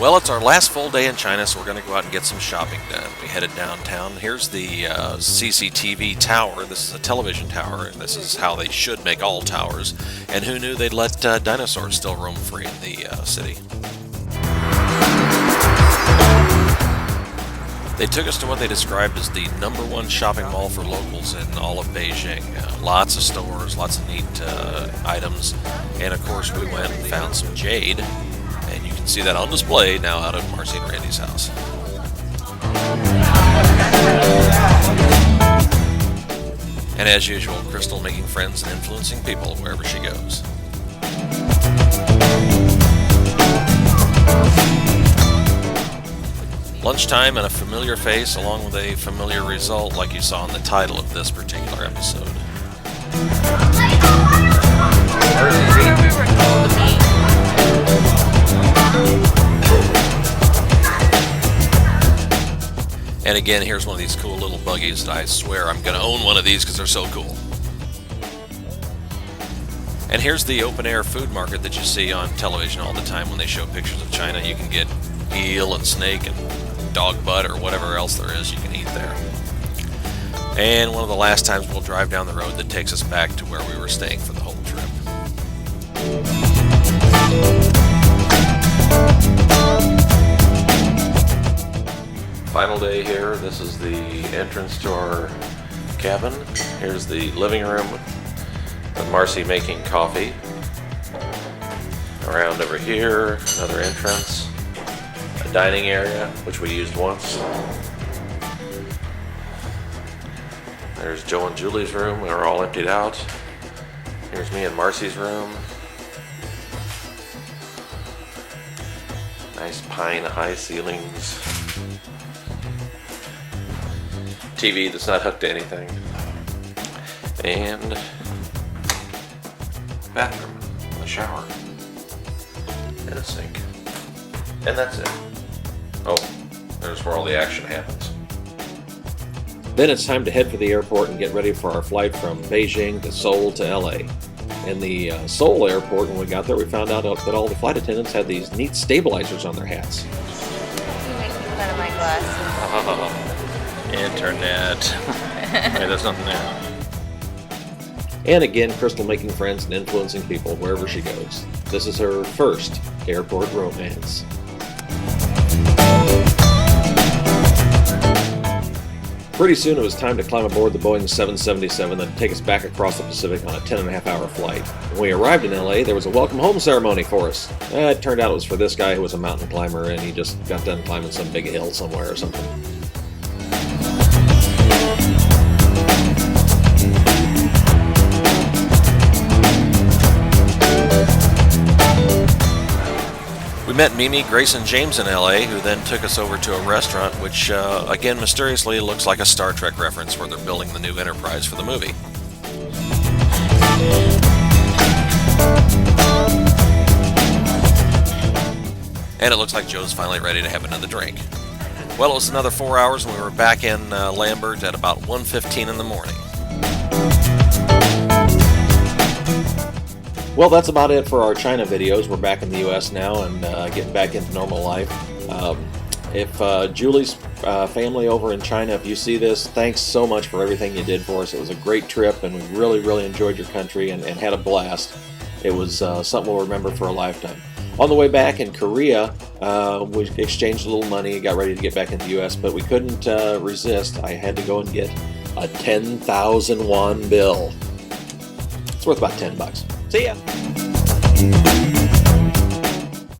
Well, it's our last full day in China, so we're going to go out and get some shopping done. We headed downtown. Here's the CCTV tower. This is a television tower, and this is how they should make all towers. And who knew they'd let dinosaurs still roam free in the city? They took us to what they described as the #1 shopping mall for locals in all of Beijing. Lots of stores, lots of neat items, and of course we went and found some jade, and you can see that on display now out at Marcy and Randy's house. And as usual, Crystal making friends and influencing people wherever she goes. Lunchtime and a familiar face along with a familiar result like you saw in the title of this particular episode. And again, here's one of these cool little buggies that I swear I'm going to own one of these because they're so cool. And here's the open-air food market that you see on television all the time when they show pictures of China. You can get eel and snake and dog butt or whatever else there is you can eat there. And one of the last times we'll drive down the road that takes us back to where we were staying for the whole trip. Final day here. This is the entrance to our cabin. Here's the living room with Marcy making coffee. Around over here, another entrance. A dining area, which we used once. There's Joe and Julie's room. We were all emptied out. Here's me and Marcy's room. Nice pine high ceilings. TV that's not hooked to anything. And bathroom, a shower, and a sink. And that's it. Oh, there's where all the action happens. Then it's time to head for the airport and get ready for our flight from Beijing to Seoul to LA. In the Seoul airport, when we got there, we found out that all the flight attendants had these neat stabilizers on their hats. You make me fun of my glasses. Internet. Hey, there's nothing there. And again, Crystal making friends and influencing people wherever she goes. This is her first airport romance. Pretty soon it was time to climb aboard the Boeing 777 that would take us back across the Pacific on a 10.5-hour flight. When we arrived in LA, there was a welcome home ceremony for us. It turned out it was for this guy who was a mountain climber and he just got done climbing some big hill somewhere or something. We met Mimi, Grace, and James in LA, who then took us over to a restaurant which, again, mysteriously looks like a Star Trek reference where they're building the new Enterprise for the movie. And it looks like Joe's finally ready to have another drink. Well, it was another 4 hours and we were back in Lambert at about 1:15 in the morning. Well, that's about it for our China videos. We're back in the U.S. now and getting back into normal life. If Julie's family over in China, if you see this, thanks so much for everything you did for us. It was a great trip and we really, really enjoyed your country and had a blast. It was something we'll remember for a lifetime. On the way back in Korea, we exchanged a little money, got ready to get back into the U.S., but we couldn't resist. I had to go and get a 10,000 won bill. It's worth about $10. See ya!